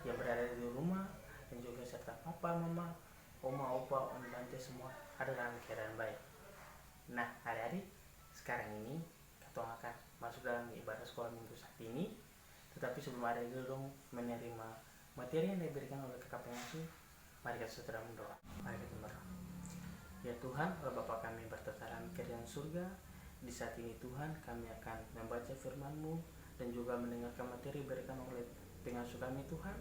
yang berada di rumah, dan juga serta papa, mama, oma, opa, om, tante semua ada dalam keadaan baik. Nah, adik-adik, sekarang ini kita akan masuk dalam ibadah sekolah minggu saat ini. Tetapi sebelum adik-adik dong menerima materi yang diberikan oleh kakak pengasuh, mari kita segera mendoa. Mari kita berdoa. Ya Tuhan, Allah Bapa kami bertata dalam kerajaan surga, di saat ini Tuhan kami akan membaca firman-Mu dan juga mendengarkan materi berikan oleh pengasuh kami Tuhan.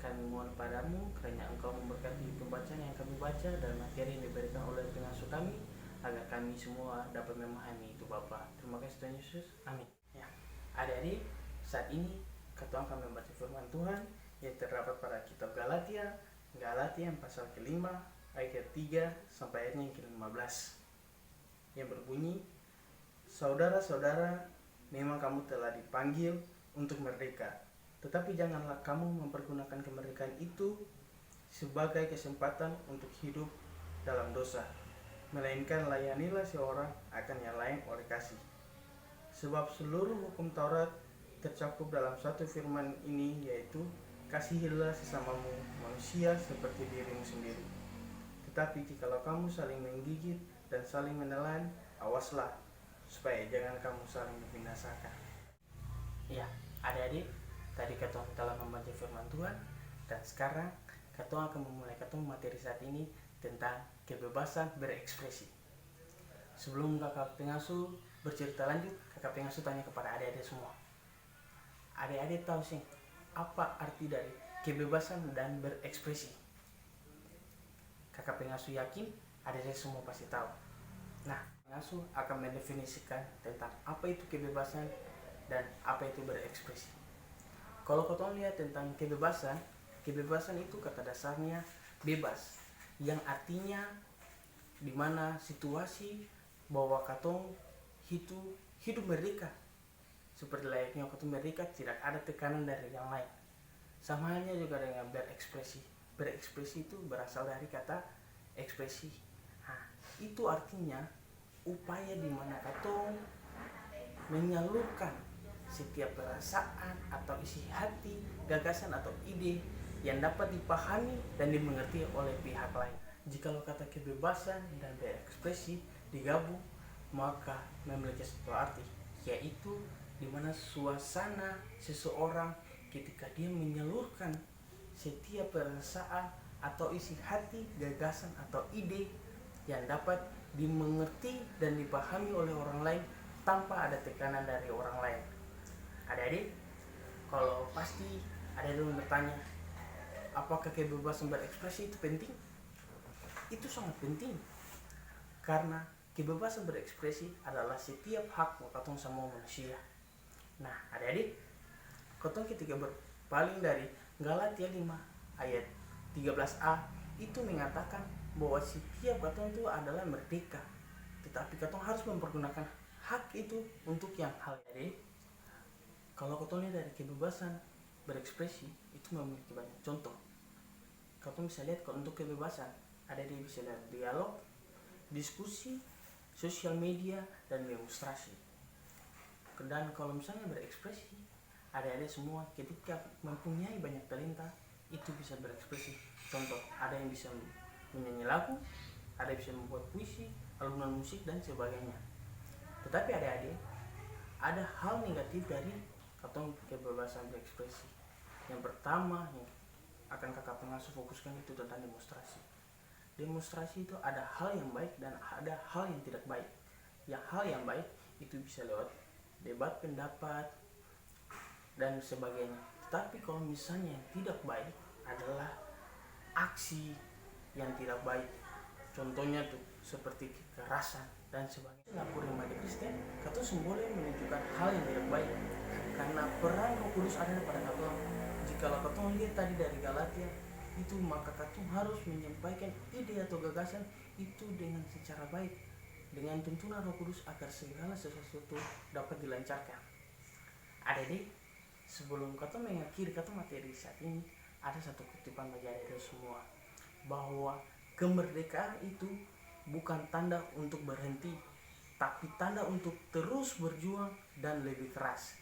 Kami mohon padamu kiranya Engkau memberkati pembacaan yang kami baca dan materi yang diberikan oleh pengasuh kami, agar kami semua dapat memahami itu Bapa. Terima kasih Tuhan Yesus. Amin. Ya, adik-adik, saat ini kita akan membaca firman Tuhan yang terdapat pada kitab Galatia pasal kelima ayat 3 sampai ayatnya yang ke-15, yang berbunyi, saudara-saudara, memang kamu telah dipanggil untuk merdeka, tetapi janganlah kamu mempergunakan kemerdekaan itu sebagai kesempatan untuk hidup dalam dosa, melainkan layanilah seorang akan yang lain oleh kasih. Sebab seluruh hukum Taurat tercakup dalam satu firman ini, yaitu kasihilah sesamamu manusia seperti dirimu sendiri. Tetapi jikalau kamu saling menggigit dan saling menelan, awaslah supaya jangan kamu saling membinasakan. Ya, adik-adik, tadi Ketua telah membaca firman Tuhan, dan sekarang Ketua akan memulai materi saat ini tentang kebebasan berekspresi. Sebelum kakak pengasuh bercerita lanjut, kakak pengasuh tanya kepada adik-adik semua. Adik-adik tahu sih apa arti dari kebebasan dan berekspresi? Kakak pengasuh yakin adik-adik semua pasti tahu. Nah, pengasuh akan mendefinisikan tentang apa itu kebebasan dan apa itu berekspresi. Kalau kita lihat tentang kebebasan itu kata dasarnya bebas, yang artinya dimana situasi bahwa katong hidup merdeka, seperti layaknya katong merdeka, tidak ada tekanan dari yang lain. Sama halnya juga dengan berekspresi. Berekspresi itu berasal dari kata ekspresi. Nah, itu artinya upaya di mana katong menyalurkan setiap perasaan atau isi hati, gagasan atau ide yang dapat dipahami dan dimengerti oleh pihak lain. Jikalau kata kebebasan dan berekspresi digabung, maka memiliki satu arti, yaitu di mana suasana seseorang ketika dia menyalurkan setiap perasaan atau isi hati, gagasan atau ide yang dapat dimengerti dan dipahami oleh orang lain tanpa ada tekanan dari orang lain. Adik-adik, kalau pasti adik-adik bertanya, apakah kebebasan berekspresi itu penting? Itu sangat penting, karena kebebasan berekspresi adalah setiap hak katong sama manusia. Nah, adik-adik, katong ketika berpaling dari Galatia 5 ayat 13a itu mengatakan bahwa setiap katong itu adalah merdeka, tetapi katong harus mempergunakan hak itu untuk yang hal. Jadi kalau katong lihat dari kebebasan berekspresi itu memiliki banyak contoh. Katong bisa lihat kalau untuk kebebasan ada di bisa lihat dialog, diskusi, sosial media, dan demonstrasi. Dan kalau misalnya berekspresi, ada semua ketika mempunyai banyak talenta itu bisa berekspresi. Contoh, ada yang bisa menyanyi lagu, ada yang bisa membuat puisi, alunan musik dan sebagainya. Tetapi ada hal negatif dari katong kebebasan berekspresi. Yang pertama yang akan kakak pengasuh fokuskan itu tentang demonstrasi. Demonstrasi itu ada hal yang baik dan ada hal yang tidak baik. Yang hal yang baik itu bisa lewat debat pendapat dan sebagainya. Tetapi kalau misalnya yang tidak baik adalah aksi yang tidak baik. Contohnya tuh seperti kekerasan dan sebagainya. Lapor remaja Kristen, katong boleh menunjukkan hal yang tidak baik, karena peran Roh Kudus ada pada katong. Jikalau katong lihat tadi dari Galatia itu, maka katong harus menyampaikan ide atau gagasan itu dengan secara baik, dengan tuntunan Roh Kudus agar segala sesuatu dapat dilancarkan. Adik-adik, sebelum katong mengakhiri katong materi saat ini, ada satu kutipan bagi adik-adik semua, bahwa kemerdekaan itu bukan tanda untuk berhenti, tapi tanda untuk terus berjuang dan lebih keras.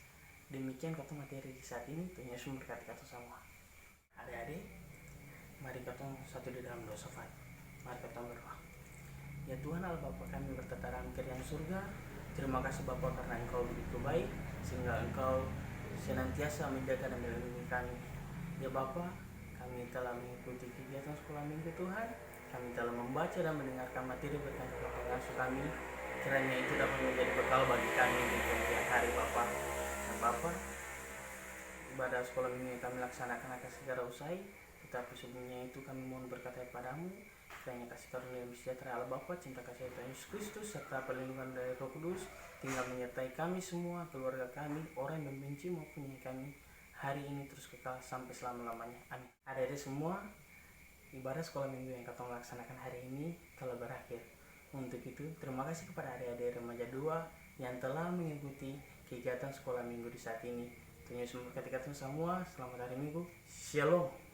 Demikian katong materi saat ini. Tuhan Yesus memberkati katong semua. Adik-adik, mari kita satu di dalam doa syafaat. Mari kita berdoa. Ya Tuhan Allah Bapa kami bertata dalam kerajaan surga, terima kasih Bapa karena Engkau begitu baik sehingga Engkau senantiasa menjaga dan melindungi kami. Ya Bapa, kami telah mengikuti kegiatan sekolah minggu Tuhan, kami telah membaca dan mendengarkan materi berkat pengasuh kami, kiranya itu dapat menjadi bekal bagi kami di kemudian hari Bapa. Dan Bapa, ibadah sekolah minggu yang kami laksanakan akan segera usai, tetapi sebelumnya itu kami mohon berkat padamu, kiranya kasih karunia dan sejahtera Allah Bapa, cinta kasih Tuhan Yesus Kristus, serta perlindungan dari Roh Kudus tinggal menyertai kami semua, keluarga kami, orang yang membenci maupun yang kami hari ini terus kekal sampai selama-lamanya. Amin. Adik-adik semua, ibadah sekolah minggu yang kita laksanakan hari ini telah berakhir. Untuk itu, terima kasih kepada adik-adik remaja 2 yang telah mengikuti kegiatan sekolah minggu di saat ini. Tuhan Yesus memberkati kita semua. Selamat hari Minggu. Shalom.